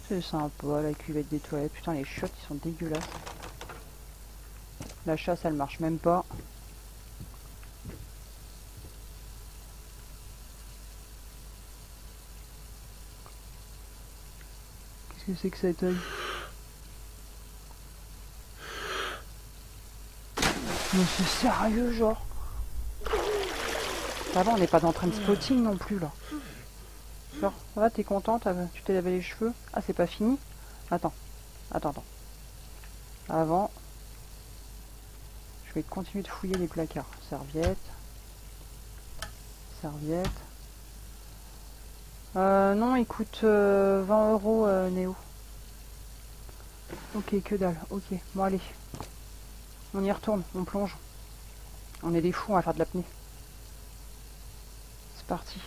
C'est sympa la cuvette des toilettes. Putain, les chiottes ils sont dégueulasses. La chasse elle marche même pas. Qu'est-ce que c'est que cet œil? Mais c'est sérieux genre? Ça va, on n'est pas en train de spotting non plus là. Genre, ça va, t'es contente? Tu t'es lavé les cheveux? Ah, c'est pas fini? Attends. Avant, je vais continuer de fouiller les placards. Serviette. Non, il coûte 20 € Néo. Ok, que dalle. Ok, bon allez. On y retourne, on plonge. On est des fous, on va faire de l'apnée. C'est parti.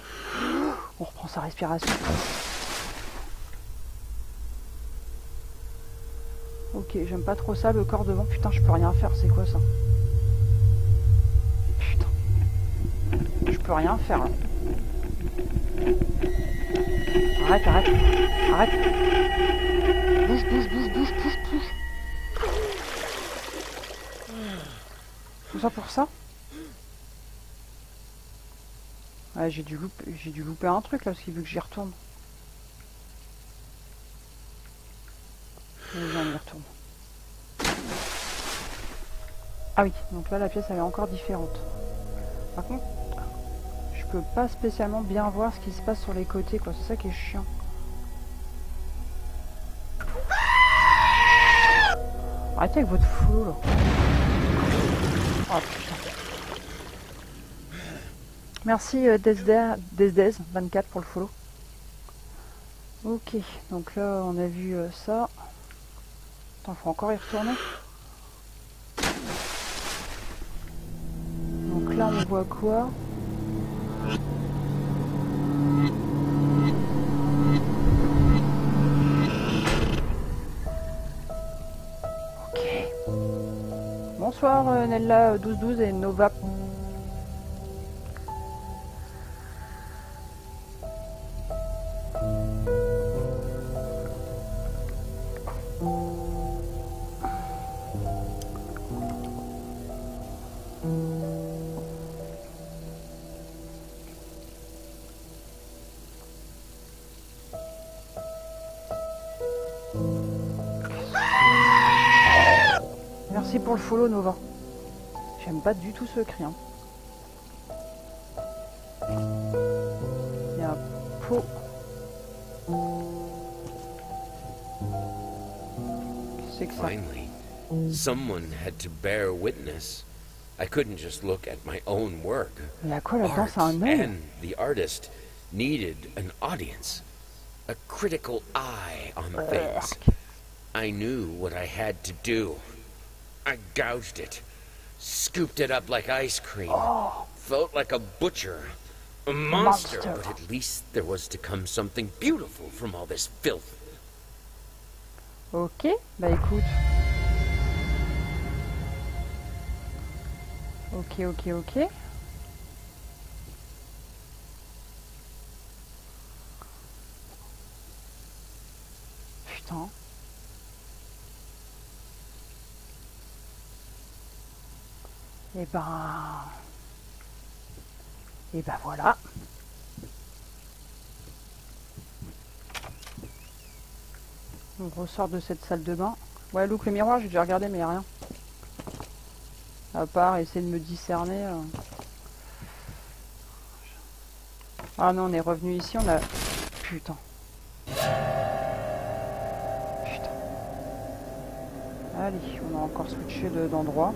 On reprend sa respiration. Ok, j'aime pas trop ça, le corps devant. Putain, je peux rien faire, c'est quoi ça? Putain. Je peux rien faire là. Arrête. Bouge. Tout ça pour ça? Ouais, j'ai dû louper un truc là, parce qu'il veut que j'y retourne. Vas-y, on y retourne. Ah oui, donc là la pièce elle est encore différente. Par contre, je peux pas spécialement bien voir ce qui se passe sur les côtés, quoi. C'est ça qui est chiant. Arrêtez avec votre flou là. Oh putain. Merci Desdez24 pour le follow. Ok, donc là on a vu ça. Attends, faut encore y retourner. Donc là on voit quoi? Ok. Bonsoir Nella 1212 et Nova. Merci pour le follow Nova. J'aime pas du tout ce cri. Hein. Il y a un pot. Qu'est-ce que c'est que ça? Finally, someone had to bear witness. I couldn't just look at my own work. Il y a quoi là-dedans? C'est un Art œil? and the artist needed an audience, a critical eye on things. I knew what I had to do. I gouged it, scooped it up like ice cream. Felt like a butcher, a monster. But at least there was to come something beautiful from all this filth. Ok, bah écoute. Ok. Putain. Et ben voilà. On ressort de cette salle de bain. Ouais, look le miroir, j'ai déjà regardé mais y a rien. À part essayer de me discerner. Ah non, on est revenu ici, on a... Putain. Allez, on a encore switché d'endroit.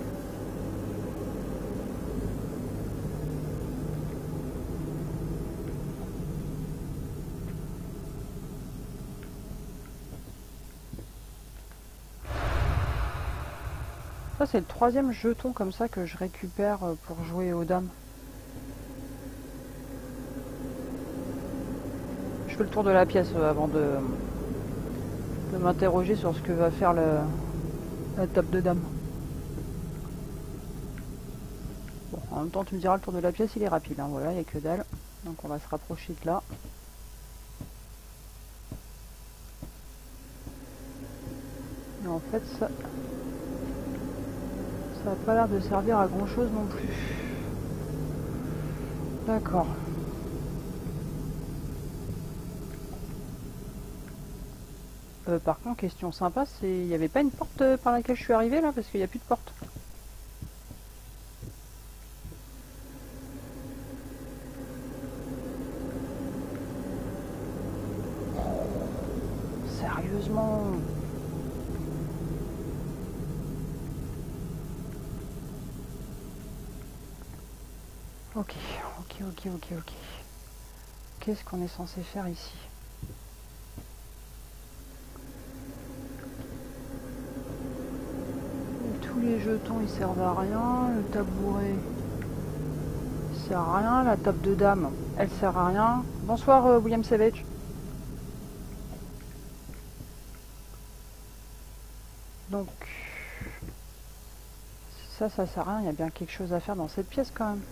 Ça c'est le 3e jeton comme ça que je récupère pour jouer aux dames. Je fais le tour de la pièce avant de m'interroger sur ce que va faire la table de dames. Bon, en même temps tu me diras le tour de la pièce il est rapide, hein, voilà, il n'y a que dalle. Donc on va se rapprocher de là. en fait, ça a pas l'air de servir à grand chose non plus. D'accord. Par contre, question sympa, c'est il n'y avait pas une porte par laquelle je suis arrivé là, parce qu'il n'y a plus de porte. Sérieusement. Ok. Qu'est-ce qu'on est censé faire ici? Tous les jetons ils servent à rien, le tabouret il sert à rien, la table de dame elle sert à rien. Bonsoir William Savage. Donc ça sert à rien, il y a bien quelque chose à faire dans cette pièce quand même.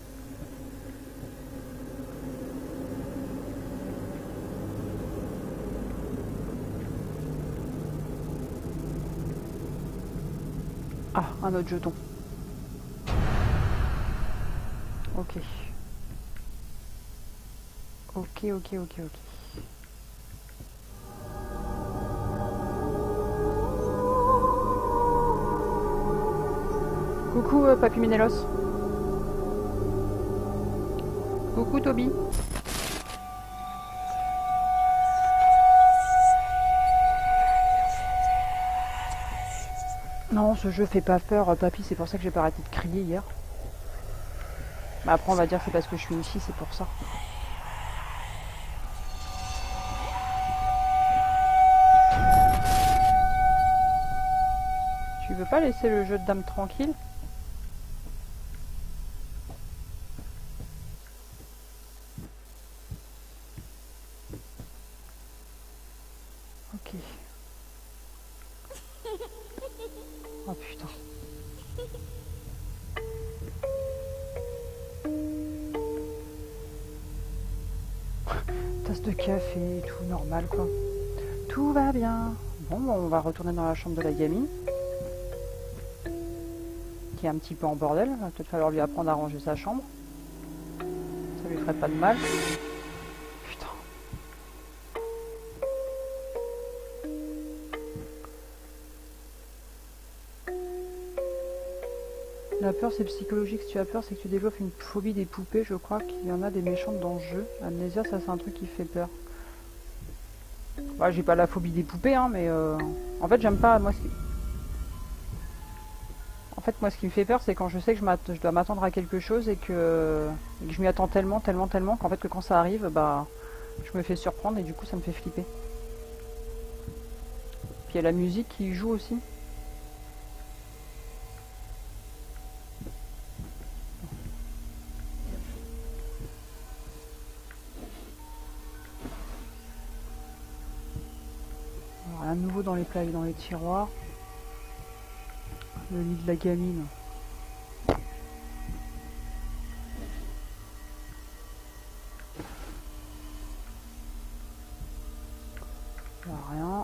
Ah, un autre jeton. Ok. Coucou Papy Ménélos. Coucou Toby. Non, ce jeu fait pas peur, papy, c'est pour ça que j'ai pas arrêté de crier hier. Mais après on va dire que c'est parce que je suis une fille, c'est pour ça. Tu veux pas laisser le jeu de dame tranquille? Ok. Oh putain. Tasse de café et tout, normal quoi. Tout va bien. Bon, on va retourner dans la chambre de la gamine. Qui est un petit peu en bordel. Il va peut-être falloir lui apprendre à ranger sa chambre. Ça lui ferait pas de mal. Putain. La peur c'est psychologique, si tu as peur c'est que tu développes une phobie des poupées, je crois qu'il y en a des méchantes dans le jeu. Amnésia ça c'est un truc qui fait peur. Bah, j'ai pas la phobie des poupées hein, mais en fait j'aime pas, moi moi ce qui me fait peur c'est quand je sais que je dois m'attendre à quelque chose et que je m'y attends tellement qu'en fait que quand ça arrive, bah je me fais surprendre et du coup ça me fait flipper. Puis il y a la musique qui joue aussi. Rien de nouveau dans les plaques, dans les tiroirs. Le lit de la gamine. Rien.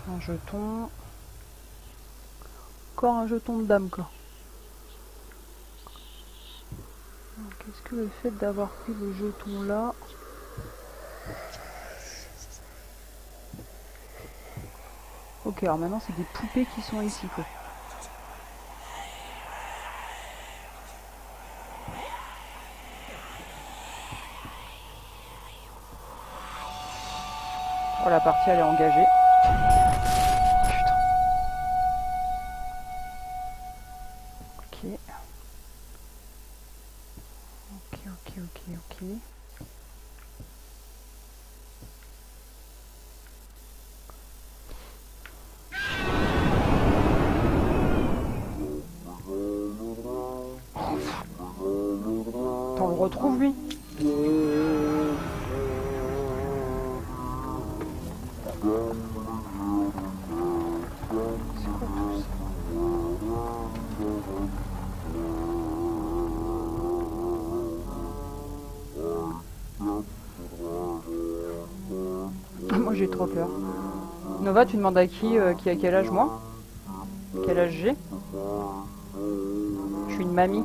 Un jeton. Encore un jeton de dame quoi. Qu'est-ce que le fait d'avoir pris le jeton là? Ok, alors maintenant c'est des poupées qui sont ici quoi. Oh la partie elle est engagée. Putain. Ok. Ok. T'en le retrouves lui? tout ça. Moi j'ai trop peur. Nova, tu demandes à qui a quel âge? Moi? Quel âge j'ai? Je suis une mamie.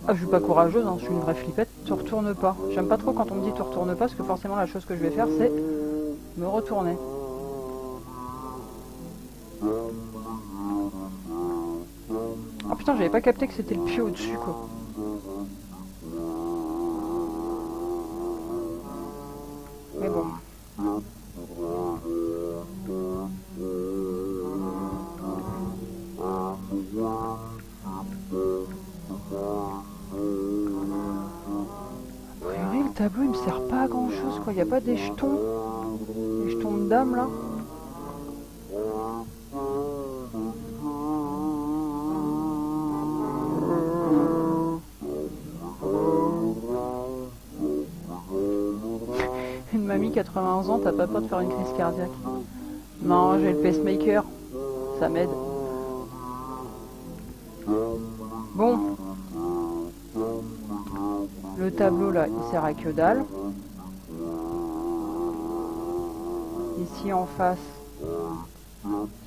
Ah, je suis pas courageuse, hein, je suis une vraie flippette. Te retourne pas. J'aime pas trop quand on me dit te retourne pas, parce que forcément la chose que je vais faire c'est me retourner. Oh putain, j'avais pas capté que c'était le pied au-dessus quoi. Mais bon. A priori, le tableau il me sert pas à grand chose quoi. Il n'y a pas des jetons. Des jetons de dame là. Une mamie 80 ans, t'as pas peur de faire une crise cardiaque? Non, j'ai le pacemaker. Ça m'aide. Bon. Le tableau là, il sert à que dalle. Ici en face,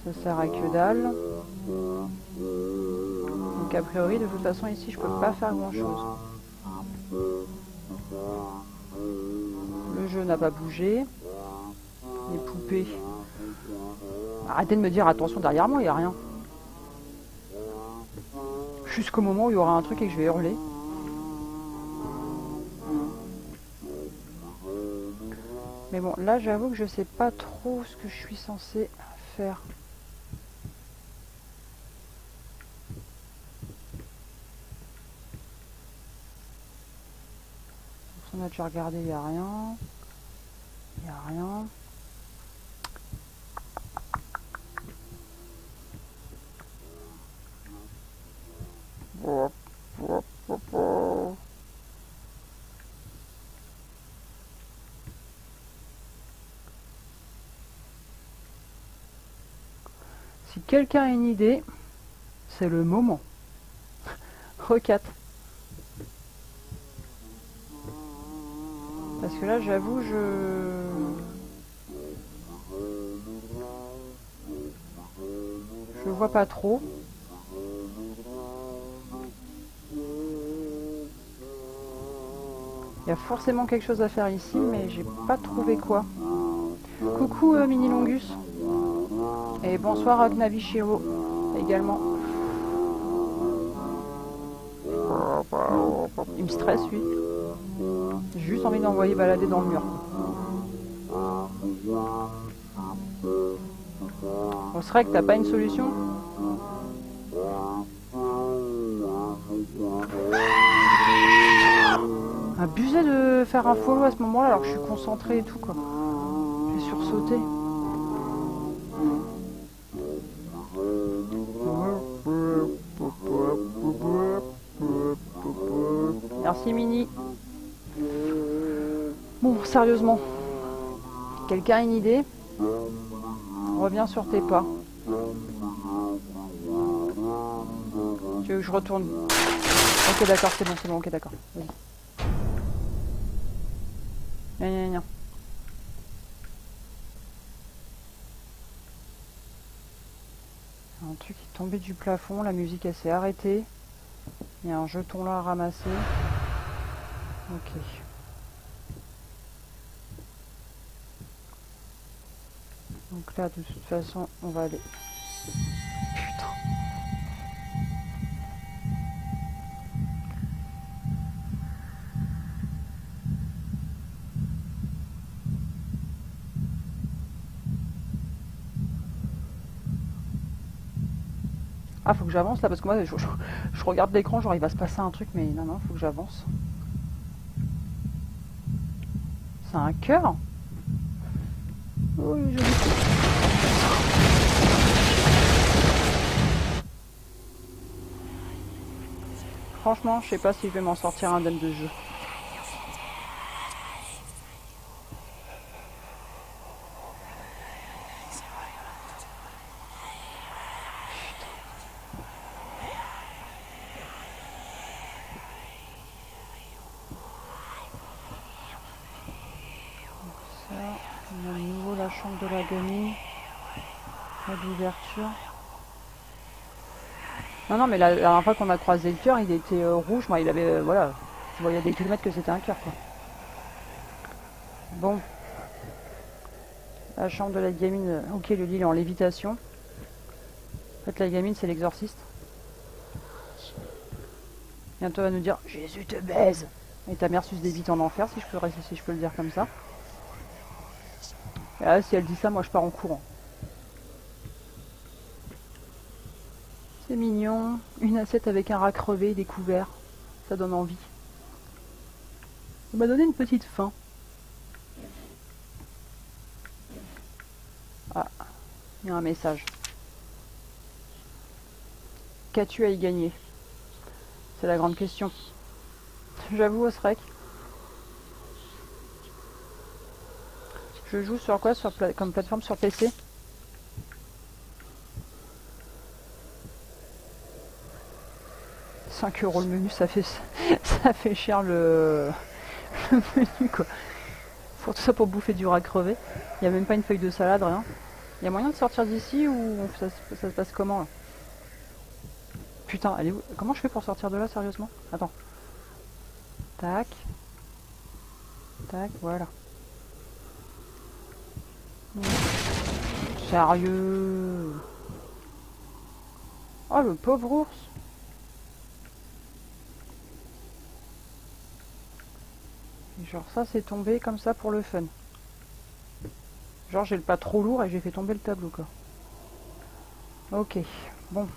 ça sert à que dalle. Donc a priori, de toute façon, ici, je peux pas faire grand chose. Le jeu n'a pas bougé. Les poupées. Arrêtez de me dire attention derrière moi, il n'y a rien. Jusqu'au moment où il y aura un truc et que je vais hurler. Mais bon, là j'avoue que je sais pas trop ce que je suis censée faire. On a déjà regardé, il n'y a rien. Il n'y a rien. Si quelqu'un a une idée, c'est le moment. Requête. Parce que là, j'avoue, je vois pas trop. Il y a forcément quelque chose à faire ici, mais j'ai pas trouvé quoi. Coucou Mini Longus. Et bonsoir à Gnavichiro également. Il me stresse lui. J'ai juste envie d'envoyer balader dans le mur. On serait que t'as pas une solution? Abusé de faire un follow à ce moment-là alors que je suis concentré et tout quoi. J'ai sursauté. Merci Mini. Bon, sérieusement. Quelqu'un a une idée? Reviens sur tes pas. Tu veux que je retourne? Ok d'accord, c'est bon, ok d'accord. Vas-y. Gna. Un truc qui est tombé du plafond, la musique elle s'est arrêtée. Il y a un jeton là à ramasser. Ok. Donc là de toute façon on va aller. Putain. Ah, faut que j'avance là parce que moi je regarde l'écran, genre il va se passer un truc, mais non, faut que j'avance. C'est un cœur? Oui, joli. Franchement, je sais pas si je vais m'en sortir indemne de jeu. Ça, on a de nouveau la chambre de la gamine. Pas d'ouverture. Non, mais la dernière fois qu'on a croisé le cœur, il était rouge. Moi, il avait, voilà, tu voyais des kilomètres que c'était un cœur, quoi. Bon. La chambre de la gamine. Ok, le lit il est en lévitation. En fait, la gamine, c'est l'exorciste. Bientôt, elle va nous dire Jésus te baise. Et ta mère suce des bites en enfer, si je peux le dire comme ça. Et là, si elle dit ça, moi, je pars en courant. C'est mignon. Une assiette avec un rat crevé, des couverts. Ça donne envie. Ça m'a donné une petite faim. Ah, il y a un message. Qu'as-tu à y gagner? C'est la grande question. J'avoue, Osrek. Je joue sur quoi comme plateforme sur PC? « 5 € le menu, ça fait cher le menu, quoi. Pour tout ça pour bouffer du rat crevé. Il n'y a même pas une feuille de salade, rien. Il y a moyen de sortir d'ici ou ça se passe comment là? Putain, elle est où? Comment je fais pour sortir de là, sérieusement? Attends. Tac. Tac, voilà. Sérieux? Oh, le pauvre ours. Genre ça, c'est tombé comme ça pour le fun. Genre j'ai le pas trop lourd et j'ai fait tomber le tableau, quoi. Ok, bon.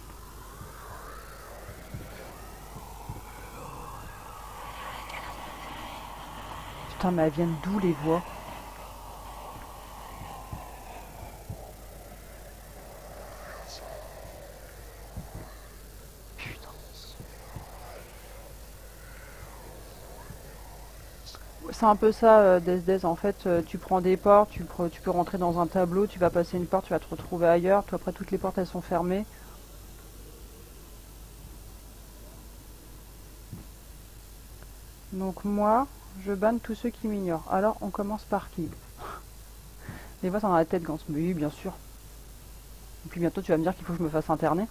Putain, mais elles viennent d'où les voix? Putain. C'est un peu ça, Des. En fait, tu prends des portes, tu peux rentrer dans un tableau, tu vas passer une porte, tu vas te retrouver ailleurs. Toi, après, toutes les portes, elles sont fermées. Donc moi, je banne tous ceux qui m'ignorent. Alors, on commence par qui? Les voix dans la tête, Gans. Oui, bien sûr. Et puis bientôt, tu vas me dire qu'il faut que je me fasse interner.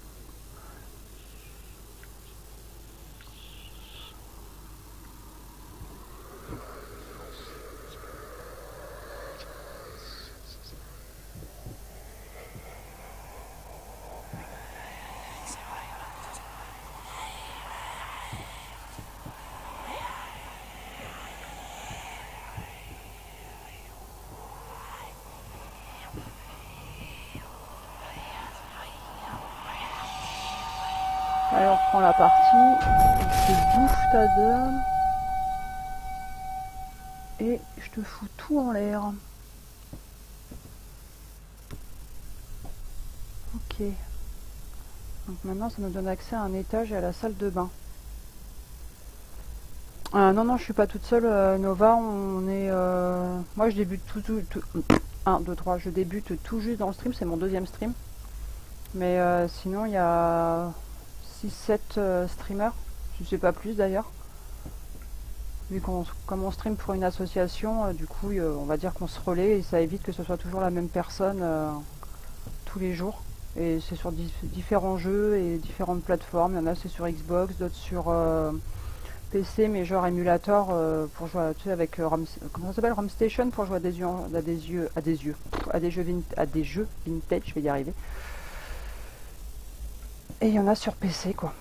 Allez, on reprend la partie. Je te bouffe ta dame. Et je te fous tout en l'air. Ok. Donc maintenant, ça nous donne accès à un étage et à la salle de bain. Non, je suis pas toute seule, Nova. On est. Moi, je débute tout. 1, 2, 3. Je débute tout juste dans le stream. C'est mon deuxième stream. Mais sinon, il y a 6-7 streamers. Je sais pas plus d'ailleurs. Vu comme on stream pour une association, du coup, on va dire qu'on se relaie et ça évite que ce soit toujours la même personne tous les jours. Et c'est sur différents jeux et différentes plateformes. Il y en a c'est sur Xbox, d'autres sur PC, mais genre émulator pour jouer tu sais, avec comment ça s'appelle, RomStation pour jouer à des jeux vintage, je vais y arriver. Et il y en a sur PC, quoi.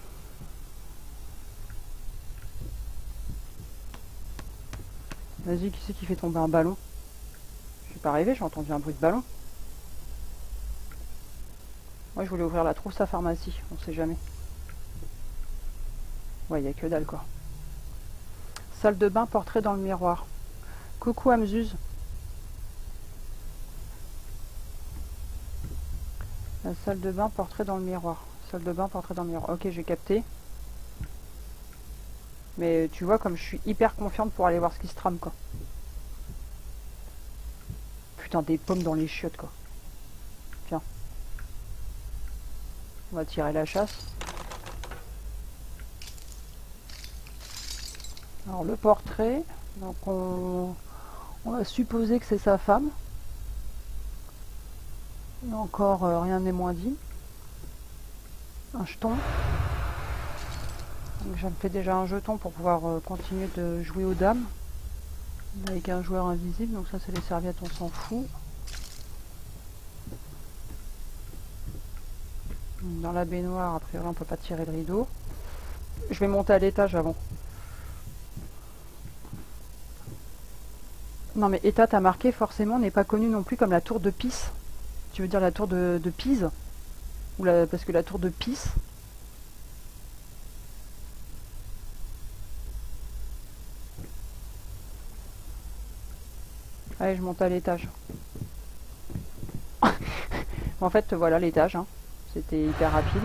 Vas-y, qui c'est qui fait tomber un ballon? Je suis pas arrivé, j'ai entendu un bruit de ballon. Moi, je voulais ouvrir la trousse à pharmacie, on sait jamais. Ouais, il n'y a que dalle, quoi. Salle de bain, portrait dans le miroir. Coucou Amzuz. La salle de bain, portrait dans le miroir. Salle de bain, portrait dans le miroir. Ok, j'ai capté. Mais tu vois, comme je suis hyper confiante pour aller voir ce qui se trame, quoi. Putain, des pommes dans les chiottes, quoi. Tiens. On va tirer la chasse. Alors, le portrait. Donc, on va supposer que c'est sa femme. Et encore, rien n'est moins dit. Un jeton. Donc, je me fais déjà un jeton pour pouvoir continuer de jouer aux dames. Avec un joueur invisible. Donc ça, c'est les serviettes, on s'en fout. Dans la baignoire, a priori, on peut pas tirer le rideau. Je vais monter à l'étage avant. Non mais État, t'as marqué, forcément, n'est pas connu non plus comme la tour de Pise. Tu veux dire la tour de Pise? Ou parce que la tour de Pise... Allez, je monte à l'étage. En fait, voilà l'étage. Hein. C'était hyper rapide.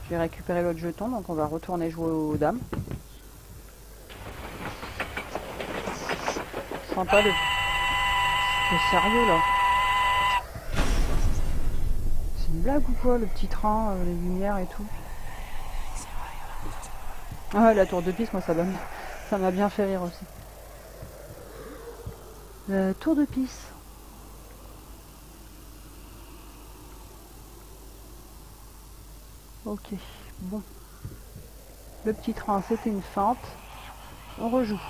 J'ai récupéré l'autre jeton, donc on va retourner jouer aux dames. Sympa le sérieux là. C'est une blague ou quoi, le petit train, les lumières et tout. Ah, la tour de Pise, moi ça m'a bien fait rire aussi. La tour de Pise. Ok, bon. Le petit train, c'était une feinte. On rejoue.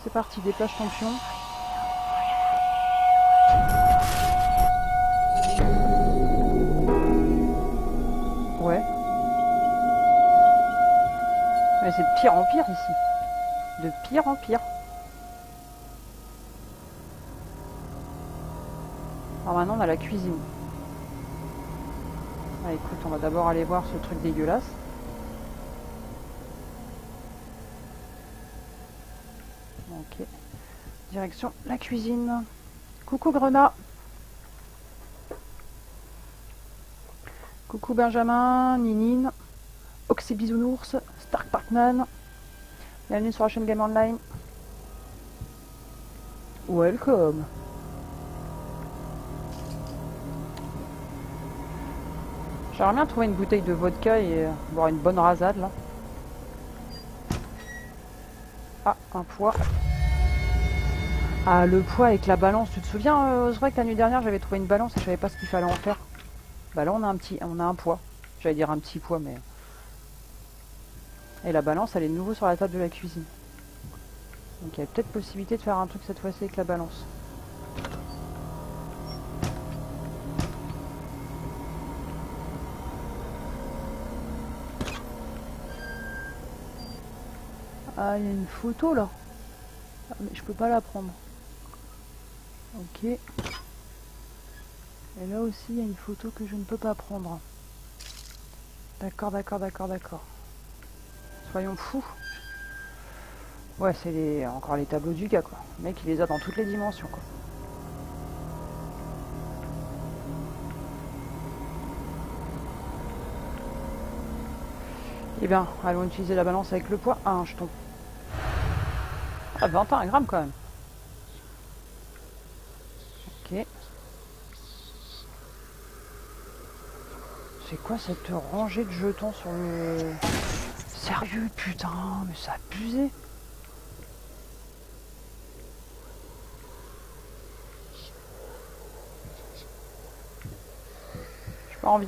C'est parti, déplace ton pion. Ouais. Mais c'est de pire en pire ici. De pire en pire. Alors maintenant on a la cuisine. Ah, écoute, on va d'abord aller voir ce truc dégueulasse. Ok. Direction la cuisine. Coucou Grenat. Coucou Benjamin, Ninine, Oxy Bisounours, Stark Parkman. Bienvenue sur la chaîne Game Online. Welcome. J'aimerais bien trouver une bouteille de vodka et boire une bonne rasade là. Ah, un poids. Ah, le poids avec la balance. Tu te souviens, c'est vrai que la nuit dernière j'avais trouvé une balance et je savais pas ce qu'il fallait en faire. Bah là on a un poids. J'allais dire un petit poids mais... Et la balance elle est de nouveau sur la table de la cuisine. Donc il y a peut-être possibilité de faire un truc cette fois-ci avec la balance. Ah, il y a une photo là. Ah, mais je peux pas la prendre. Ok. Et là aussi, il y a une photo que je ne peux pas prendre. D'accord, d'accord, d'accord, d'accord. Soyons fous. Ouais, c'est encore les tableaux du gars, quoi. Le mec, il les a dans toutes les dimensions, quoi. Eh bien, allons utiliser la balance avec le poids. Ah, un jeton. Ah, 21 grammes, quand même. Ok. C'est quoi cette rangée de jetons sur le... Sérieux, putain, mais c'est abusé. J'ai pas envie.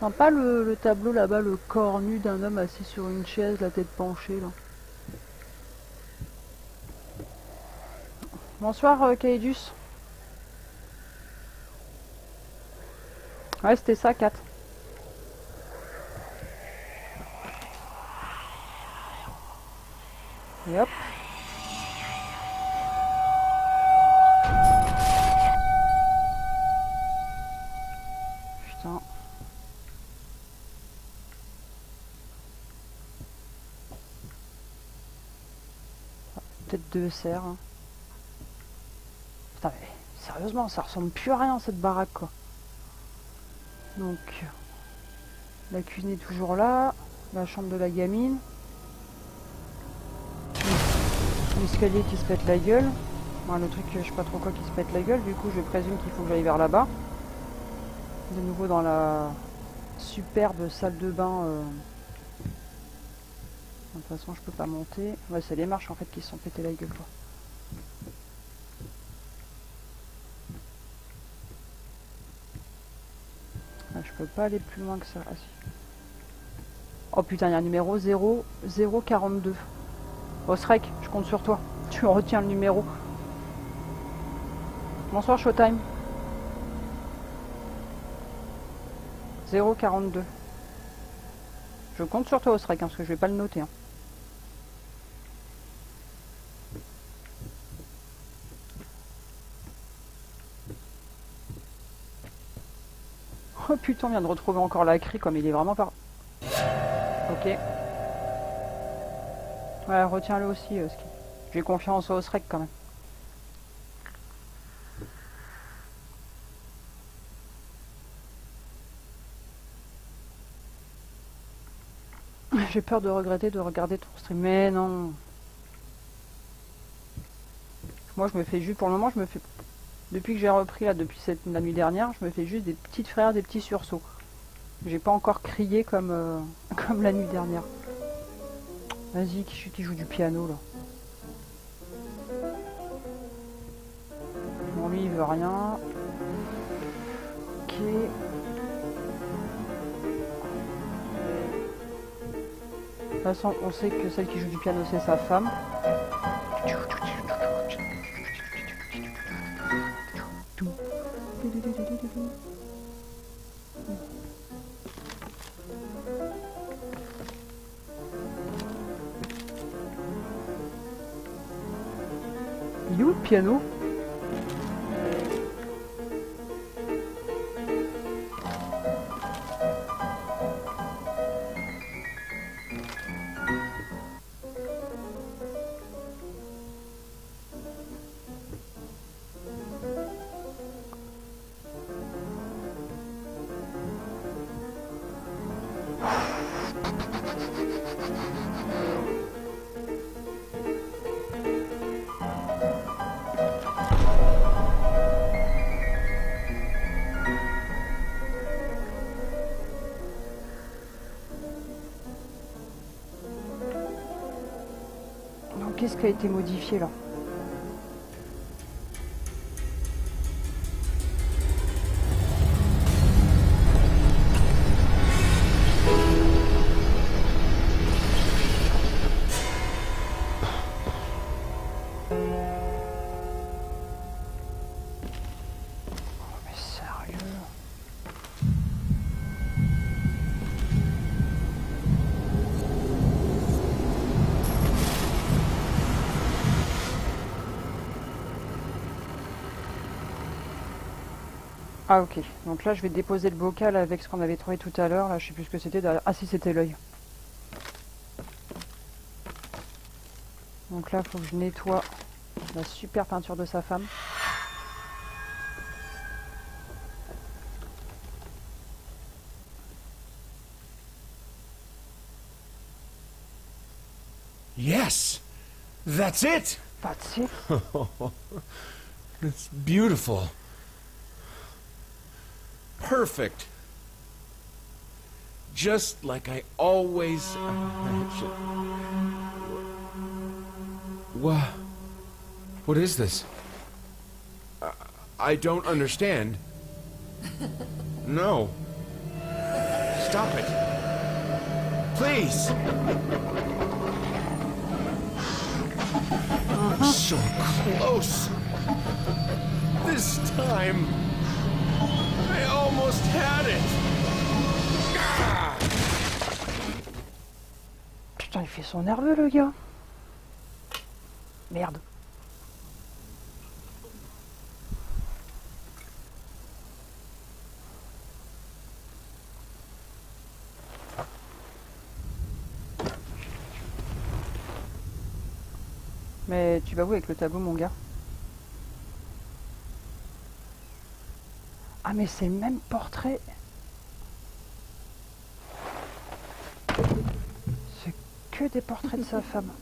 Sympa le tableau là-bas, le corps nu d'un homme assis sur une chaise, la tête penchée là. Bonsoir Kaedus. Ouais, c'était ça, 4. Et hop. Putain. Peut-être 2 serres. Hein. Putain, mais sérieusement, ça ressemble plus à rien cette baraque quoi. Donc, la cuisine est toujours là. La chambre de la gamine. L'escalier qui se pète la gueule. Bon, le truc, je sais pas trop quoi qui se pète la gueule. Du coup, je présume qu'il faut que j'aille vers là-bas. De nouveau dans la superbe salle de bain. De toute façon, je peux pas monter. Ouais, c'est les marches en fait qui se sont pété la gueule, quoi. Ah, je peux pas aller plus loin que ça. Ah, si. Oh putain, il y a un numéro 0042. Oh Shrek, je compte sur toi. Tu retiens le numéro. Bonsoir Showtime. 042. Je compte sur toi Shrek, hein, parce que je vais pas le noter. Hein. Oh putain, on vient de retrouver encore la crie comme il est vraiment pas... Ok. Ouais, retiens-le aussi, Ski. J'ai confiance au Shrek quand même. J'ai peur de regretter de regarder ton stream. Mais non. Moi, je me fais juste... Pour le moment, je me fais... Depuis que j'ai repris, là, depuis la nuit dernière, je me fais juste des petites frayeurs, des petits sursauts. J'ai pas encore crié comme, comme la nuit dernière. Vas-y, qui joue du piano, là. Bon, lui, il veut rien. Ok. De toute façon, on sait que celle qui joue du piano, c'est sa femme. Il est où le piano? Qu'est-ce qui a été modifié là? Oh mais sérieux? Ah ok, donc là je vais déposer le bocal avec ce qu'on avait trouvé tout à l'heure, là je sais plus ce que c'était, ah si c'était l'œil. Donc là il faut que je nettoie la super peinture de sa femme. Yes! That's it! That's it. It's beautiful. Perfect. Just like I always imagined. What is this? I don't understand. No. Stop it. Please. So close. This time, I almost had it. Ah! Putain, il fait son nerveux le gars. Merde. Mais tu vas où avec le tableau, mon gars? Ah, mais c'est le même portrait. que des portraits de sa femme.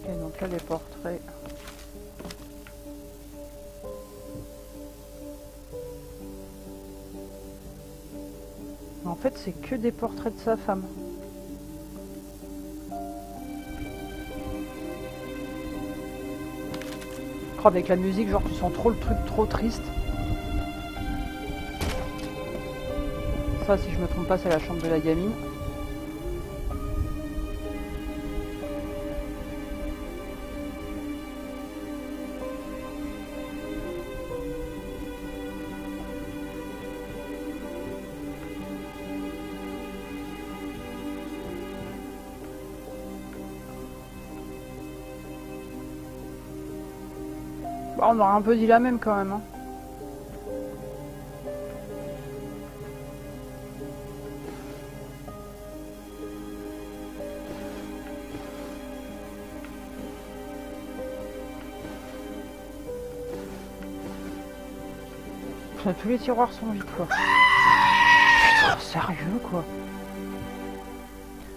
Ok, donc là les portraits. En fait, c'est que des portraits de sa femme. Oh, avec la musique, genre tu sens trop le truc trop triste. Ça, si je me trompe pas, c'est la chambre de la gamine. Bah, on aurait un peu dit la même quand même. Hein. Tous les tiroirs sont vides quoi. Putain, sérieux quoi.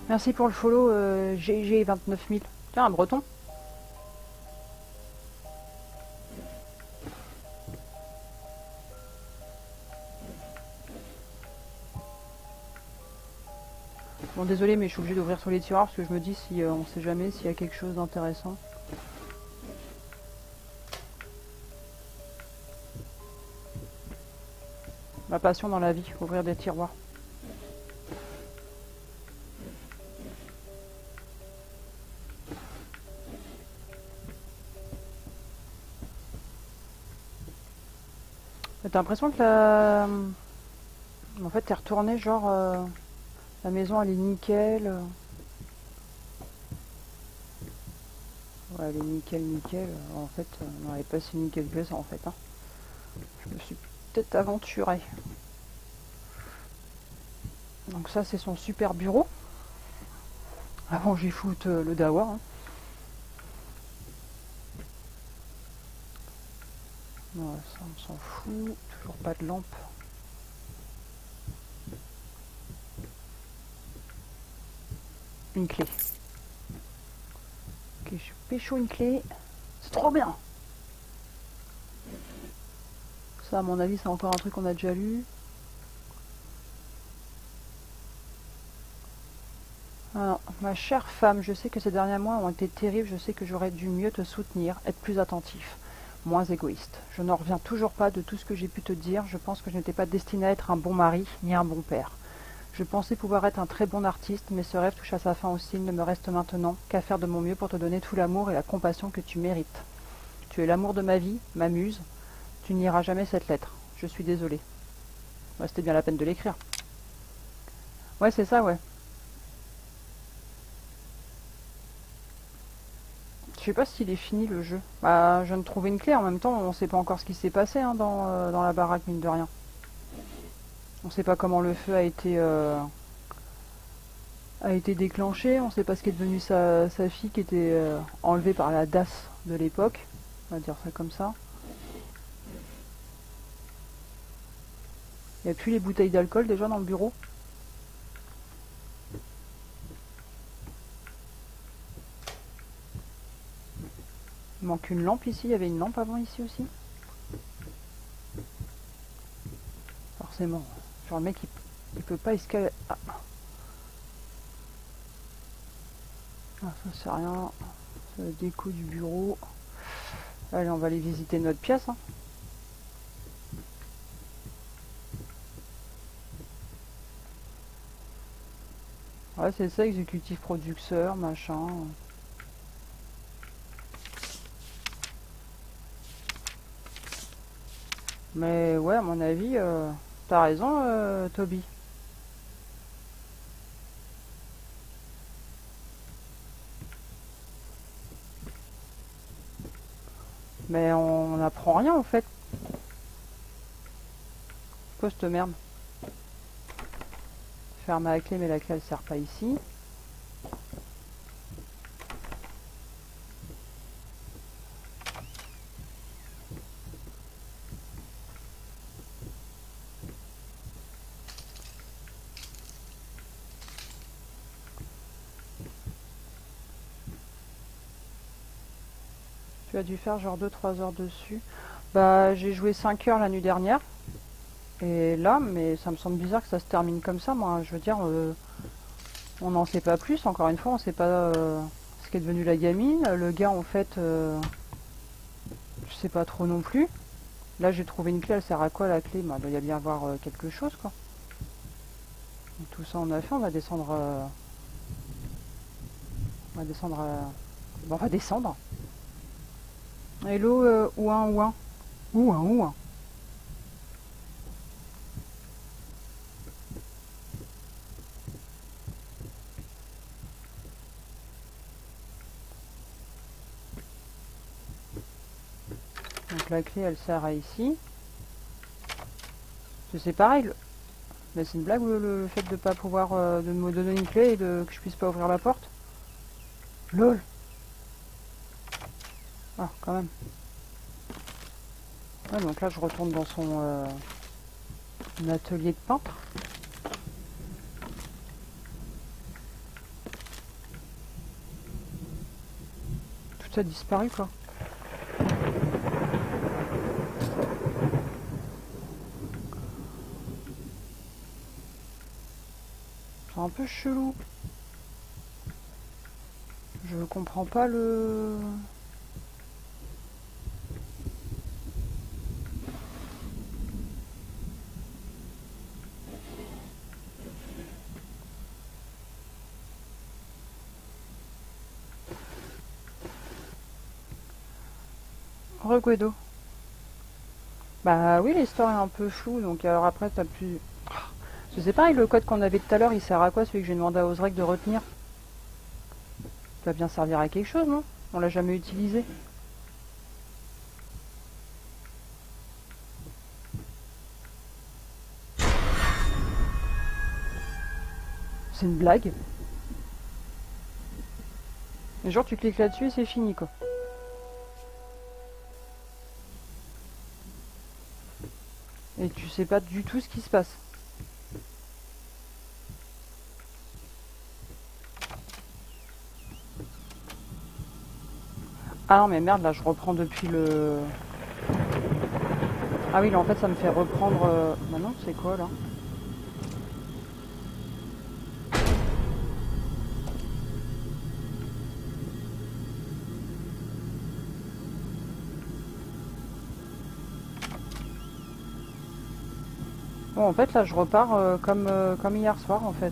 Merci pour le follow GG 29000. Tiens, un breton. Bon désolé mais je suis obligée d'ouvrir tous les tiroirs parce que je me dis si on sait jamais s'il y a quelque chose d'intéressant. Ma passion dans la vie, ouvrir des tiroirs. T'as l'impression que la... En fait t'es retourné genre... La maison elle est nickel. Ouais elle est nickel nickel. En fait non elle est pas si nickel que ça en fait. Hein. Je me suis peut-être aventuré. Donc ça c'est son super bureau. Avant j'y foute le dawa. Hein. Ouais, ça on s'en fout. Toujours pas de lampe. Une clé. Ok, je pécho une clé. C'est trop bien. Ça à mon avis c'est encore un truc qu'on a déjà lu. Alors, ma chère femme, je sais que ces derniers mois ont été terribles, je sais que j'aurais dû mieux te soutenir, être plus attentif, moins égoïste. Je n'en reviens toujours pas de tout ce que j'ai pu te dire, je pense que je n'étais pas destinée à être un bon mari, ni un bon père. Je pensais pouvoir être un très bon artiste, mais ce rêve touche à sa fin aussi, il ne me reste maintenant qu'à faire de mon mieux pour te donner tout l'amour et la compassion que tu mérites. Tu es l'amour de ma vie, ma muse, tu n'iras jamais cette lettre, je suis désolée. Ouais, c'était bien la peine de l'écrire. Ouais, c'est ça, ouais. Je sais pas s'il est fini le jeu. Bah, je viens de trouver une clé. En même temps, on sait pas encore ce qui s'est passé hein, dans la baraque, mine de rien. On sait pas comment le feu a été déclenché. On sait pas ce qu'est devenu sa fille qui était enlevée par la DAS de l'époque. On va dire ça comme ça. Il n'y a plus les bouteilles d'alcool déjà dans le bureau. Il manque une lampe ici, il y avait une lampe avant ici aussi. Forcément. Genre le mec il peut pas escalader. Ah. Ah, ça c'est rien. C'est la déco du bureau. Allez on va aller visiter notre pièce. Hein. Ouais c'est ça, exécutif producteur, machin. Mais ouais, à mon avis, t'as raison, Toby. Mais on n'apprend rien en fait. Quoi cette merde? Ferme à la clé, mais la clé elle sert pas ici. Tu as dû faire genre 2-3 heures dessus. Bah j'ai joué 5 heures la nuit dernière. Et là, mais ça me semble bizarre que ça se termine comme ça, moi. Je veux dire, on n'en sait pas plus. Encore une fois, on sait pas ce qu'est devenu la gamine. Le gars, en fait, je sais pas trop non plus. Là, j'ai trouvé une clé. Elle sert à quoi la clé? Bah, il doit y a bien avoir quelque chose, quoi. Donc, tout ça, on a fait. On va descendre. On va descendre. Bon, on va descendre. Hello, ouin, ouin. Ouin, ouin. Donc la clé elle sert à ici. C'est pareil. Mais c'est une blague le fait de pas pouvoir de me donner une clé et que je puisse pas ouvrir la porte. LOL. Ah quand même. Ouais, donc là je retourne dans son atelier de peintre. Tout a disparu quoi. C'est un peu chelou. Je comprends pas le... Reguedo. Bah oui, l'histoire est un peu floue, donc alors après t'as plus... Je sais pas, le code qu'on avait tout à l'heure, il sert à quoi celui que j'ai demandé à Ozrek de retenir? Il va bien servir à quelque chose, non? On l'a jamais utilisé. C'est une blague. Et genre tu cliques là-dessus et c'est fini quoi. Et tu sais pas du tout ce qui se passe. Ah non mais merde là je reprends depuis le... Ah oui là en fait ça me fait reprendre... Bah non c'est quoi là? Bon en fait là je repars comme hier soir en fait.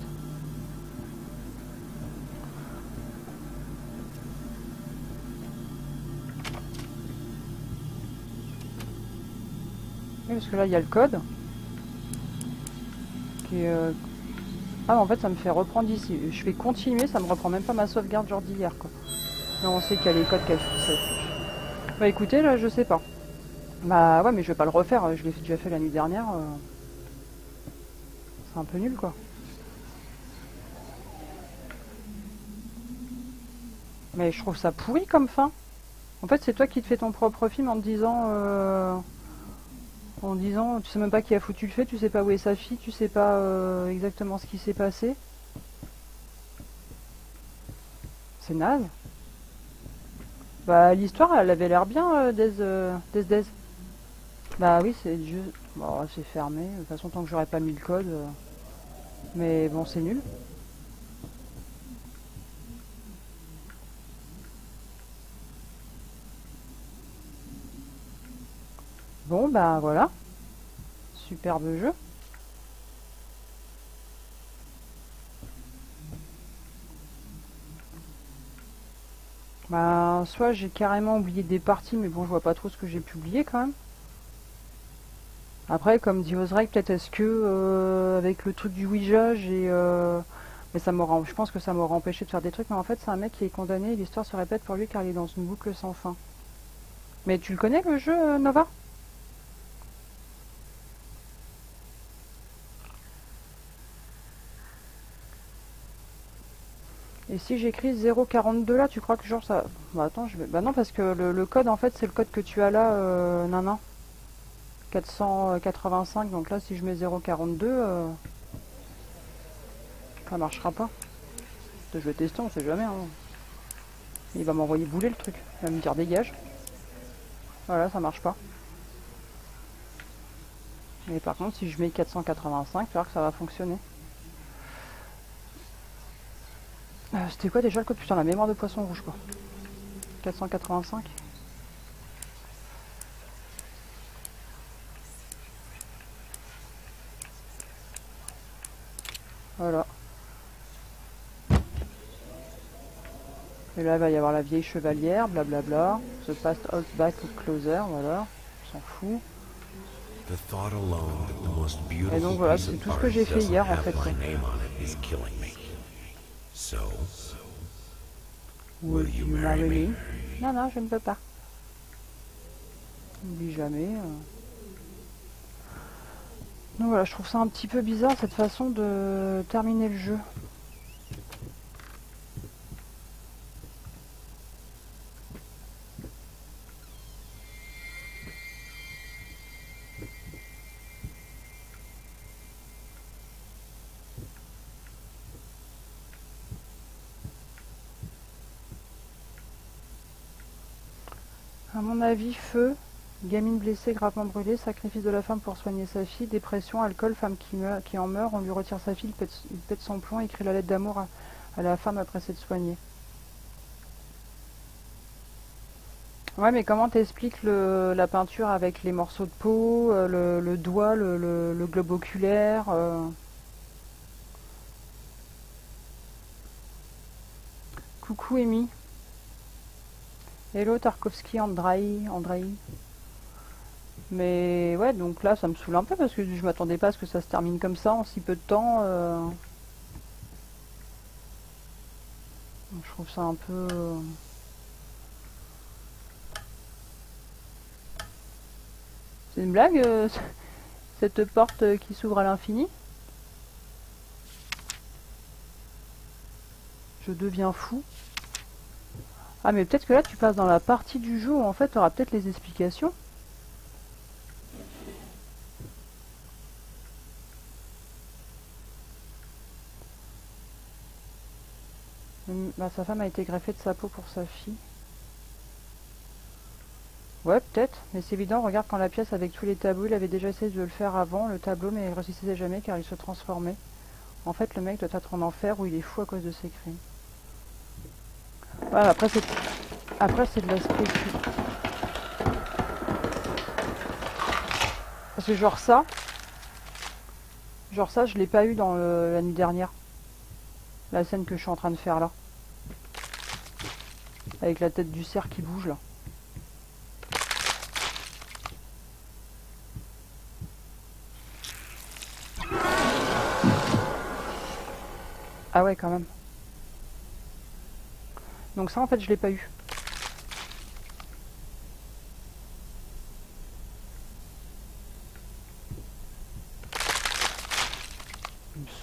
Oui, parce que là il y a le code. Qui est... Ah en fait ça me fait reprendre ici. Je fais continuer, ça me reprend même pas ma sauvegarde genre d'hier quoi. Mais on sait qu'il y a les codes qu'elle s'affichent. Bah écoutez là je sais pas. Bah ouais mais je vais pas le refaire, je l'ai déjà fait la nuit dernière. C'est un peu nul quoi. Mais je trouve ça pourri comme fin. En fait c'est toi qui te fais ton propre film en te disant... tu sais même pas qui a foutu le fait, tu sais pas où est sa fille, tu sais pas exactement ce qui s'est passé. C'est naze. Bah l'histoire elle avait l'air bien Des. Bah oui c'est juste... Bon c'est fermé, de toute façon tant que j'aurais pas mis le code... Mais bon c'est nul. Bon bah voilà. Superbe jeu. Bah soit j'ai carrément oublié des parties mais bon je vois pas trop ce que j'ai pu oublier quand même. Après comme dit Ozrek peut-être est-ce que avec le truc du Ouija j'ai... Mais ça m'aura, je pense que ça m'aura empêché de faire des trucs mais en fait c'est un mec qui est condamné et l'histoire se répète pour lui car il est dans une boucle sans fin. Mais tu le connais le jeu Nova? Et si j'écris 0,42 là, tu crois que genre ça... Bah attends, je vais... Bah non, parce que le code en fait c'est le code que tu as là, Nana. 485, donc là si je mets 0,42, ça marchera pas. Je vais tester, on sait jamais. Hein. Il va m'envoyer bouler le truc, il va me dire dégage. Voilà, ça marche pas. Mais par contre, si je mets 485, tu vois que ça va fonctionner. C'était quoi déjà le code? Putain, la mémoire de poisson rouge quoi. 485. Voilà. Et là, il va y avoir la vieille chevalière, blablabla. The past holds back closer, voilà. On s'en fout. Et donc voilà, c'est tout ce que j'ai fait hier en fait. Will you marry me? Non, non, je ne peux pas. N'oublie jamais. Donc voilà, je trouve ça un petit peu bizarre cette façon de terminer le jeu. À mon avis, feu, gamine blessée, gravement brûlée, sacrifice de la femme pour soigner sa fille, dépression, alcool, femme qui en meurt, on lui retire sa fille, il pète son plomb, écrit la lettre d'amour à la femme après s'être soignée. Ouais, mais comment t'expliques la peinture avec les morceaux de peau, le doigt, le globe oculaire Coucou Amy. Hello Tarkovsky, Andrei. Mais ouais, donc là ça me saoule un peu parce que je m'attendais pas à ce que ça se termine comme ça en si peu de temps. Je trouve ça un peu... C'est une blague cette porte qui s'ouvre à l'infini? Je deviens fou. Ah mais peut-être que là tu passes dans la partie du jeu où en fait tu auras peut-être les explications. Bah, sa femme a été greffée de sa peau pour sa fille. Ouais peut-être, mais c'est évident, regarde quand la pièce avec tous les tableaux, il avait déjà essayé de le faire avant, le tableau, mais il ne réussissait jamais car il se transformait. En fait le mec doit être en enfer où il est fou à cause de ses crimes. Voilà, après c'est de l'aspect. Parce que genre ça je l'ai pas eu dans la nuit dernière. La scène que je suis en train de faire là. Avec la tête du cerf qui bouge là. Ah ouais quand même. Donc ça en fait je l'ai pas eu.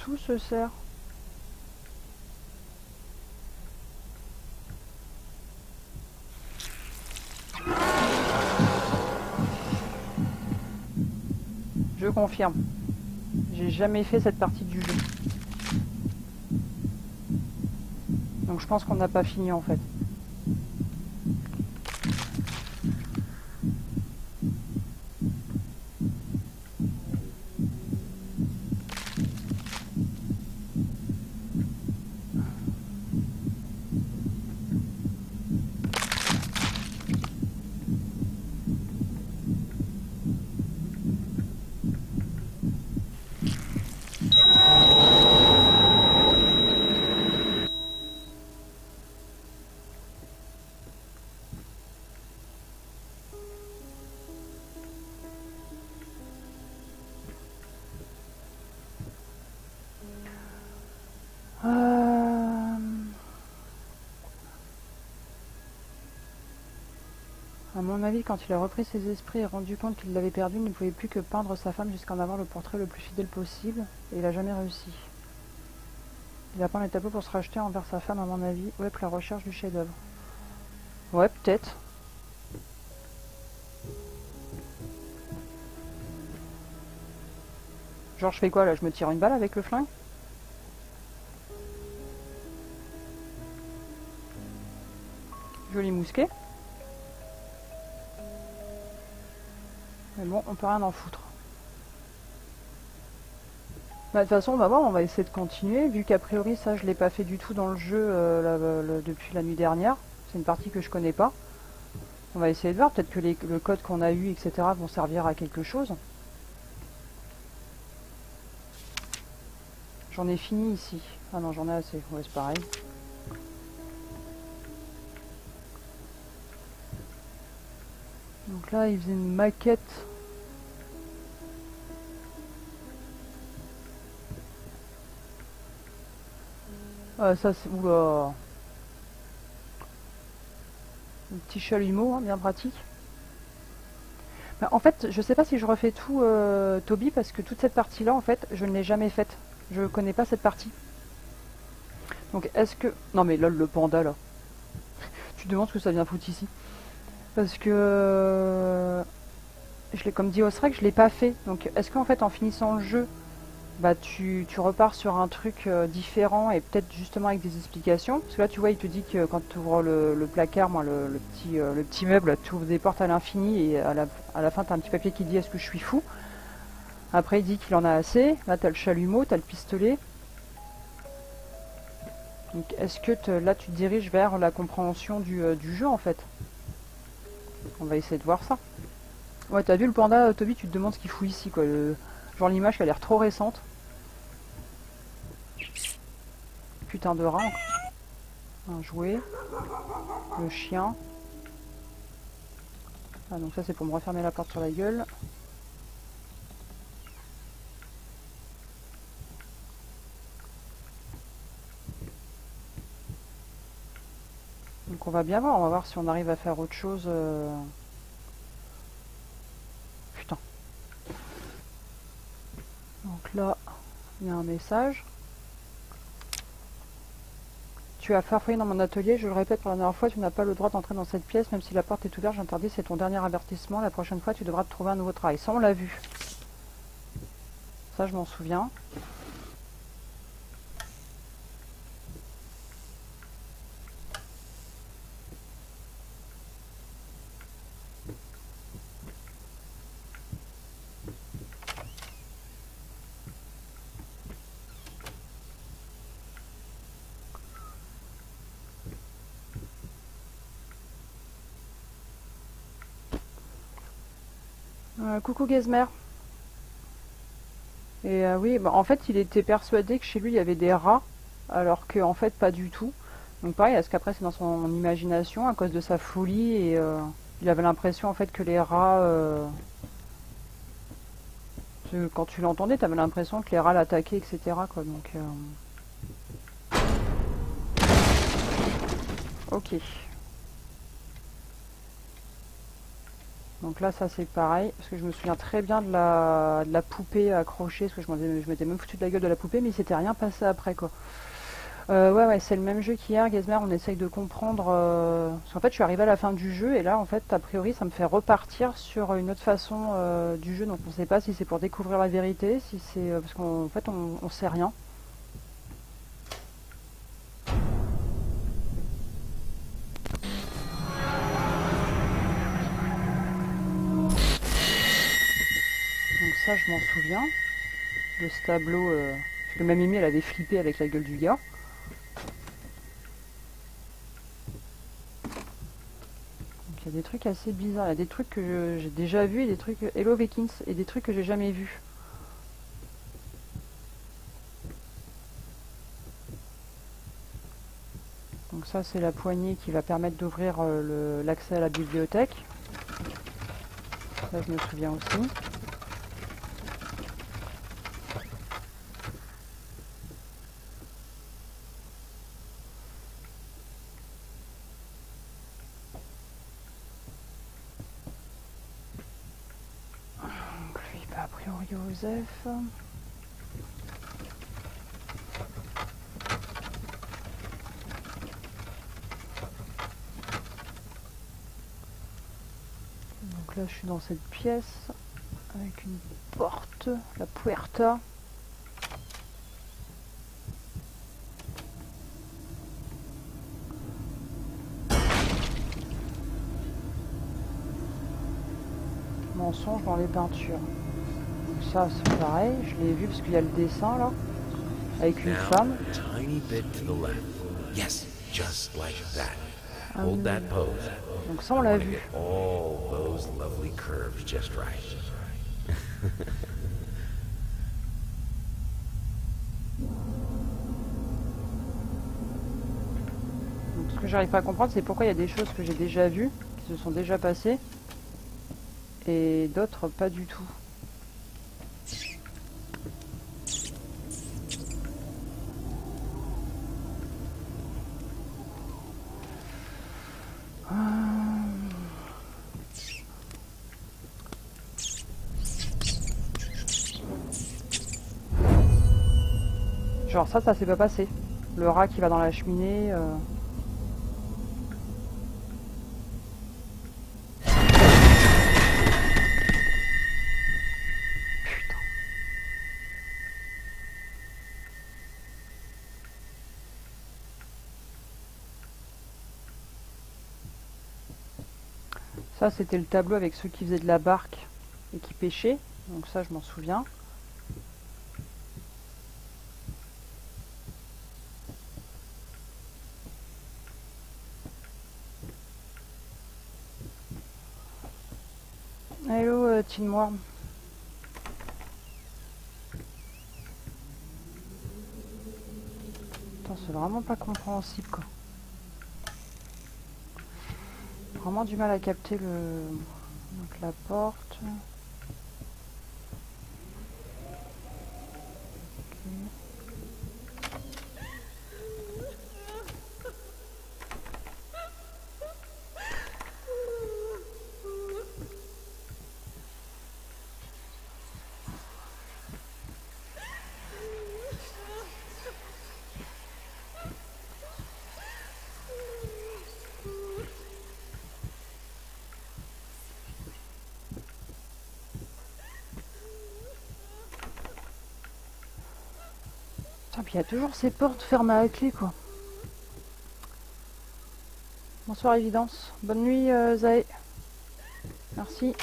Sous ce cerf. Je confirme. J'ai jamais fait cette partie du jeu. Donc je pense qu'on n'a pas fini en fait. À mon avis, quand il a repris ses esprits et rendu compte qu'il l'avait perdu, il ne pouvait plus que peindre sa femme jusqu'à en avoir le portrait le plus fidèle possible, et il n'a jamais réussi. Il a peint les tableaux pour se racheter envers sa femme, à mon avis. Ouais, pour la recherche du chef-d'œuvre. Ouais, peut-être. Genre, je fais quoi là? Je me tire une balle avec le flingue? Joli mousquet. Mais bon, on peut rien en foutre. Bah, de toute façon, on va voir, on va essayer de continuer, vu qu'a priori, ça, je l'ai pas fait du tout dans le jeu depuis la nuit dernière. C'est une partie que je connais pas. On va essayer de voir, peut-être que le code qu'on a eu, etc., vont servir à quelque chose. J'en ai fini ici. Ah non, j'en ai assez. Ouais, c'est pareil. Donc là, il faisait une maquette. Ah, ça, c'est... Oula. Un petit chalumeau, hein, bien pratique. Bah, en fait, je sais pas si je refais tout, Toby, parce que toute cette partie-là, en fait, je ne l'ai jamais faite. Je connais pas cette partie. Donc, est-ce que... Non, mais lol, le panda, là. Tu te demandes ce que ça vient foutre ici. Parce que... je l'ai, comme dit Osrek, je l'ai pas fait. Donc, est-ce qu'en fait, en finissant le jeu, bah tu repars sur un truc différent et peut-être justement avec des explications. Parce que là, tu vois, il te dit que quand tu ouvres le placard, moi, le petit meuble, tu ouvres des portes à l'infini et à la fin, tu as un petit papier qui dit est-ce que je suis fou. Après, il dit qu'il en a assez. Là, tu as le chalumeau, tu as le pistolet. Donc, est-ce que là, tu te diriges vers la compréhension du jeu, en fait? On va essayer de voir ça. Ouais, t'as vu le panda, Toby, tu te demandes ce qu'il fout ici, quoi. Genre l'image qui a l'air trop récente. Putain de rat. Un jouet. Le chien. Ah, donc ça c'est pour me refermer la porte sur la gueule. Donc on va bien voir, on va voir si on arrive à faire autre chose. Putain. Donc là, il y a un message. Tu as farfouillé dans mon atelier, je le répète pour la dernière fois, tu n'as pas le droit d'entrer dans cette pièce, même si la porte est ouverte, j'interdis, c'est ton dernier avertissement, la prochaine fois tu devras te trouver un nouveau travail. Ça on l'a vu. Ça je m'en souviens. Coucou Gazmer. Et oui, bah, en fait, il était persuadé que chez lui il y avait des rats, alors que en fait pas du tout. Donc pareil, est-ce qu'après c'est dans son imagination à cause de sa folie et il avait l'impression en fait que les rats, quand tu l'entendais, tu avais l'impression que les rats l'attaquaient, etc. quoi. Donc ok. Donc là, ça c'est pareil, parce que je me souviens très bien de la poupée accrochée, parce que je m'étais même foutu de la gueule de la poupée, mais il s'était rien passé après, quoi. Ouais, c'est le même jeu qu'hier, Gazmer, on essaye de comprendre... parce qu'en fait, je suis arrivé à la fin du jeu, et là, en fait, a priori, ça me fait repartir sur une autre façon du jeu, donc on sait pas si c'est pour découvrir la vérité, si c'est... parce qu'en fait, on sait rien. Ça, je m'en souviens, de ce tableau, parce que même Mimi, elle avait flippé avec la gueule du gars. Donc il y a des trucs assez bizarres, il y a des trucs que j'ai déjà vus, et des trucs... Hello Vekins, et des trucs que j'ai jamais vus. Donc ça, c'est la poignée qui va permettre d'ouvrir l'accès à la bibliothèque. Ça, je me souviens aussi. Joseph. Donc là je suis dans cette pièce avec une porte, la puerta. Mensonge dans les peintures. Donc ça c'est pareil, je l'ai vu parce qu'il y a le dessin là, avec une femme. Tiny bit to the left. Yes, just like that. Hold that pose. Donc ça on l'a vu. All those lovely curves just right. Donc ce que j'arrive pas à comprendre c'est pourquoi il y a des choses que j'ai déjà vues, qui se sont déjà passées, et d'autres pas du tout. Genre ça s'est pas passé. Le rat qui va dans la cheminée. Putain. Ça c'était le tableau avec ceux qui faisaient de la barque et qui pêchaient. Donc ça je m'en souviens. Hello Tin Worm. Attends, c'est vraiment pas compréhensible quoi. Vraiment du mal à capter le... Donc la porte. Puis il y a toujours ces portes fermées à clé quoi. Bonsoir Évidence. Bonne nuit Zaé. Merci.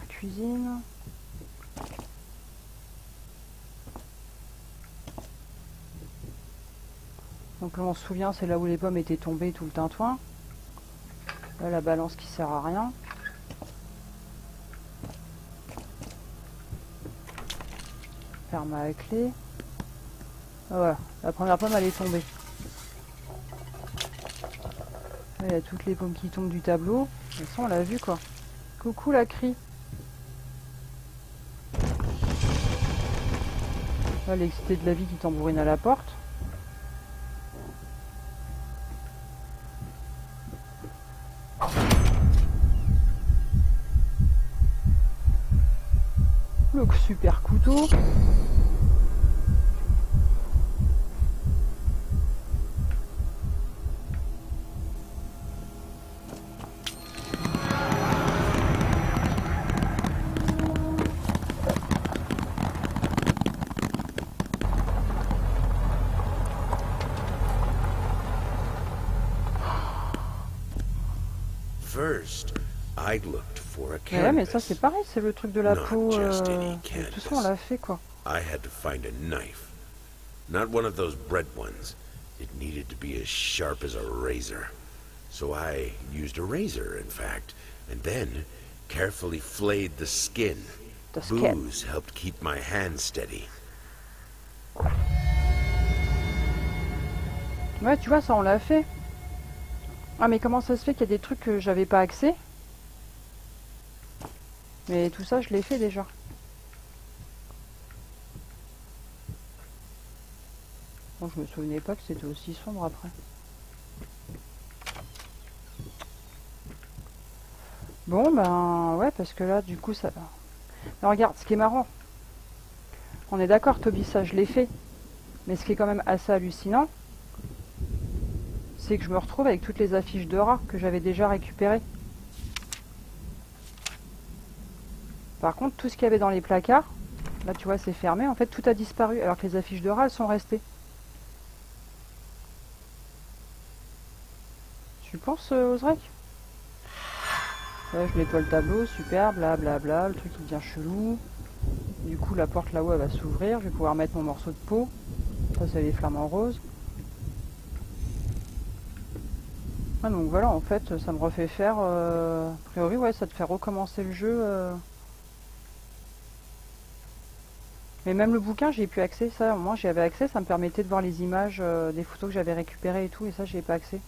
Cuisine. Donc là on se souvient c'est là où les pommes étaient tombées tout le tintouin. Là la balance qui sert à rien. Ferme à clé. Ah voilà, la première pomme elle est tombée. Là, il y a toutes les pommes qui tombent du tableau. Et ça on l'a vu quoi. Coucou la crie. Là, l'excité de la vie qui tambourine à la porte. Le super couteau. First, I looked for a Ouais, mais ça canvas. c'est pareil, c'est le truc de la Not peau. just any Tout ça on l'a fait quoi. I had to find a knife. Not one of those bread ones. It needed to be as sharp as a razor. So I used a razor, in fact, and then carefully flayed the skin. The skin. Booze helped keep my hand steady. Ouais, tu vois, ça on l'a fait. Ah mais comment ça se fait qu'il y a des trucs que j'avais pas accès? Mais tout ça je l'ai fait déjà. Bon, je me souvenais pas que c'était aussi sombre après. Bon ben ouais, parce que là du coup ça... Alors, regarde, ce qui est marrant, on est d'accord Toby, ça je l'ai fait. Mais ce qui est quand même assez hallucinant, c'est que je me retrouve avec toutes les affiches de rats que j'avais déjà récupérées. Par contre, tout ce qu'il y avait dans les placards, là tu vois c'est fermé, en fait tout a disparu, alors que les affiches de rats elles sont restées. Tu penses, Ozrek? Là je nettoie le tableau, super, blablabla, le truc il devient chelou. Du coup la porte là-haut elle va s'ouvrir, je vais pouvoir mettre mon morceau de peau. Ça c'est les flamants roses. Ah donc voilà, en fait ça me refait faire, a priori ouais ça te fait recommencer le jeu. Mais même le bouquin j'ai plus accès, ça au moins j'y avais accès, ça me permettait de voir les images des photos que j'avais récupérées et tout, et ça j'y ai pas accès.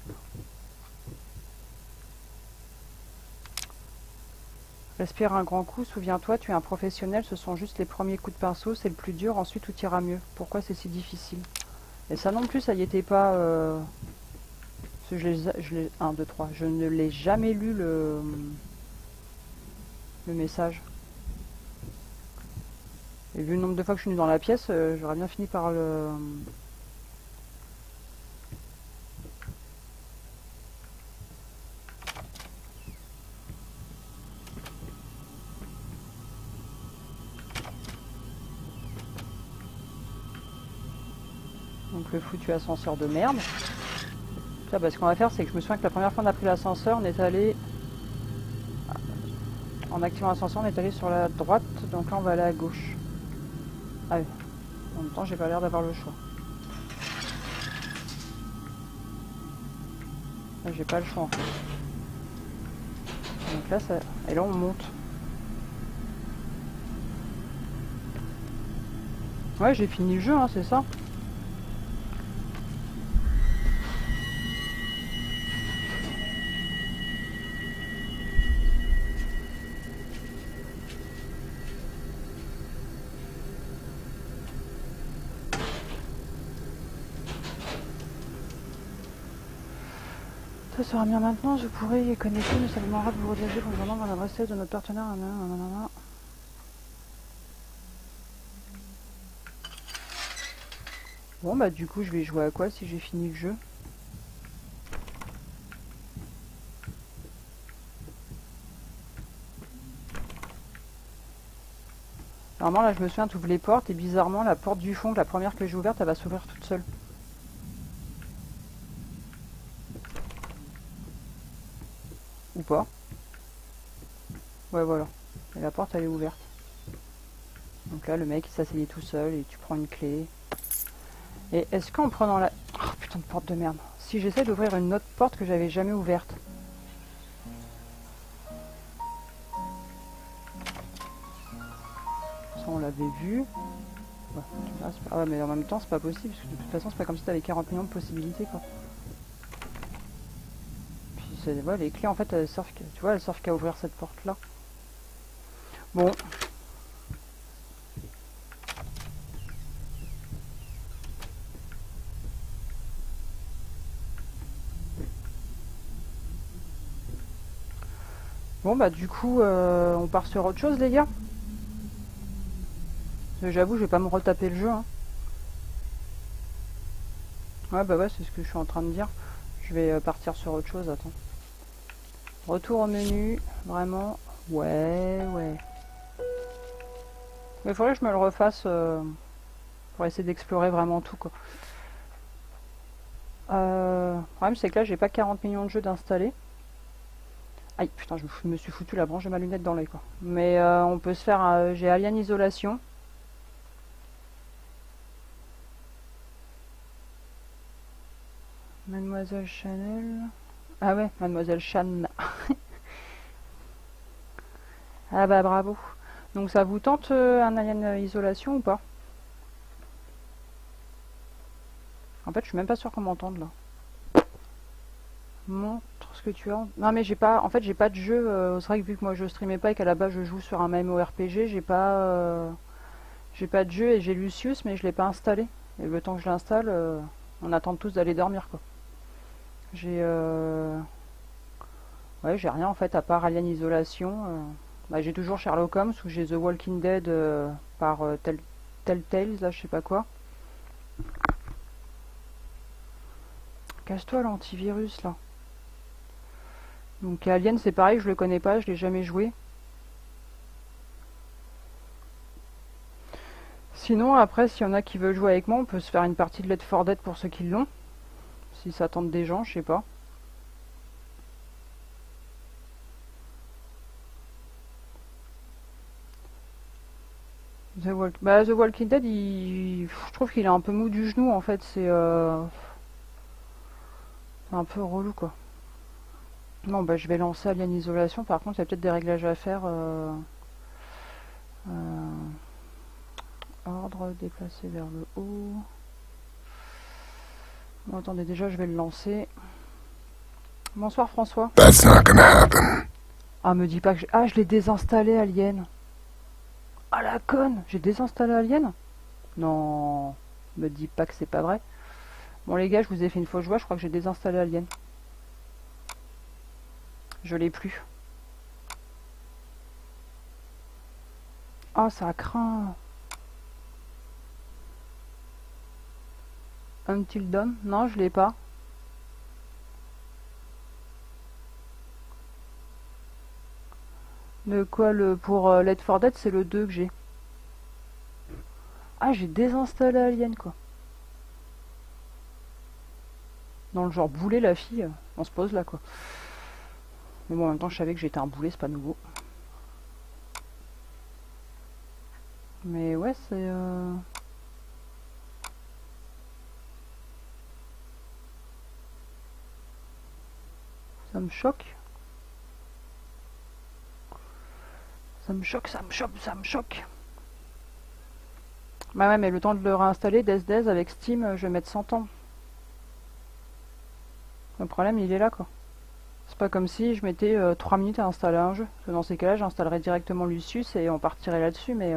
Respire un grand coup, souviens-toi, tu es un professionnel, ce sont juste les premiers coups de pinceau, c'est le plus dur, ensuite tout ira mieux. Pourquoi c'est si difficile? Et ça non plus, ça y était pas... Parce que 1, 2, 3, je ne l'ai jamais lu le message. Et vu le nombre de fois que je suis venue dans la pièce, j'aurais bien fini par le... Donc le foutu ascenseur de merde. Ça, bah, ce qu'on va faire, c'est que je me souviens que la première fois qu'on a pris l'ascenseur, on est allé... En activant l'ascenseur, on est allé sur la droite, donc là on va aller à gauche. Ah oui. En même temps, j'ai pas l'air d'avoir le choix. Là, j'ai pas le choix en fait. Donc là, ça... Et là, on monte. Ouais, j'ai fini le jeu, hein, c'est ça. Ça sera bien maintenant, je pourrais y connecter, mais ça demandera de vous rediriger dans l'adresse de notre partenaire. Nanana. Bon bah du coup je vais jouer à quoi si j'ai fini le jeu? Normalement là je me souviens, tu ouvres les portes et bizarrement la porte du fond, la première que j'ai ouverte, elle va s'ouvrir toute seule. Ou pas. Ouais voilà. Et la porte elle est ouverte. Donc là le mec il s'asseyait tout seul et tu prends une clé. Et est-ce qu'en prenant la... Oh putain de porte de merde. Si j'essaie d'ouvrir une autre porte que j'avais jamais ouverte. Ça on l'avait vu. Ouais, ah ouais mais en même temps c'est pas possible parce que de toute façon c'est pas comme si t'avais 40 millions de possibilités quoi. Puis ouais, les clés en fait elles servent, tu vois, elles servent qu'à ouvrir cette porte là. Bon. Bon bah du coup on part sur autre chose les gars. J'avoue je vais pas me retaper le jeu hein. Ouais bah ouais c'est ce que je suis en train de dire. Je vais partir sur autre chose, attends. Retour au menu, vraiment. Ouais. Mais il faudrait que je me le refasse pour essayer d'explorer vraiment tout quoi. Le problème c'est que là j'ai pas 40 millions de jeux d'installer. Aïe putain je me suis foutu la branche de ma lunette dans l'œil quoi. Mais on peut se faire j'ai Alien Isolation. Mademoiselle Chanel. Ah ouais, Mademoiselle Chan. Ah bah bravo. Donc ça vous tente un Alien Isolation ou pas? En fait je suis même pas sûr qu'on m'entende là. Montre ce que tu as. Non mais j'ai pas, en fait j'ai pas de jeu. C'est vrai que vu que moi je streamais pas et qu'à la base je joue sur un MMORPG, j'ai pas de jeu et j'ai Lucius mais je l'ai pas installé. Et le temps que je l'installe, on attend tous d'aller dormir quoi. J'ai ouais, j'ai rien en fait à part Alien Isolation. Bah, j'ai toujours Sherlock Holmes ou j'ai The Walking Dead par Telltales, là je sais pas quoi. Casse-toi l'antivirus là. Donc Alien c'est pareil, je le connais pas, je l'ai jamais joué. Sinon après s'il y en a qui veulent jouer avec moi, on peut se faire une partie de Left 4 Dead pour ceux qui l'ont. Si ça tente des gens, je sais pas. The Walking Dead, je trouve qu'il est un peu mou du genou en fait, c'est un peu relou quoi. Non, bah je vais lancer Alien Isolation, par contre il y a peut-être des réglages à faire. Ordre, déplacer vers le haut. Bon, attendez, déjà je vais le lancer. Bonsoir François. That's not gonna happen. Ah, me dis pas que je l'ai désinstallé Alien. Ah la conne, j'ai désinstallé Alien. Non, me dis pas que c'est pas vrai. Bon les gars, je vous ai fait une fausse joie, je crois que j'ai désinstallé Alien. Je l'ai plus. Ah, ça craint. Until Dawn? Non, je l'ai pas. Le quoi, le pour Left 4 Dead, c'est le 2 que j'ai. Ah, j'ai désinstallé Alien quoi. Dans le genre boulet la fille, on se pose là quoi. Mais bon, en même temps, je savais que j'étais un boulet, c'est pas nouveau. Mais ouais, c'est ça me choque. Ça me choque, ça me choque, ça me choque. Bah ouais, mais le temps de le réinstaller, Death avec Steam, je vais mettre 100 ans. Le problème, il est là, quoi. C'est pas comme si je mettais 3 minutes à installer un jeu. Parce que dans ces cas-là, j'installerais directement Lucius et on partirait là-dessus, mais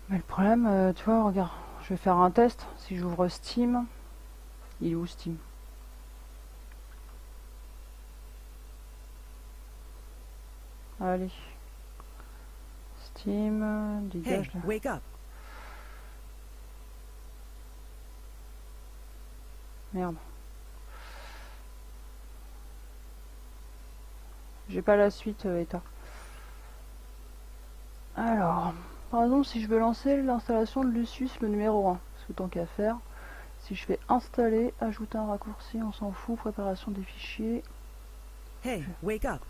le problème, tu vois, regarde, je vais faire un test. Si j'ouvre Steam, il est où Steam? Allez. Steam, dégage là. Wake up. Merde. J'ai pas la suite, état. Alors, par exemple, si je veux lancer l'installation de Lucius, le numéro 1, parce que tant qu'à faire, si je fais installer, ajouter un raccourci, on s'en fout, préparation des fichiers. Hey, wake up.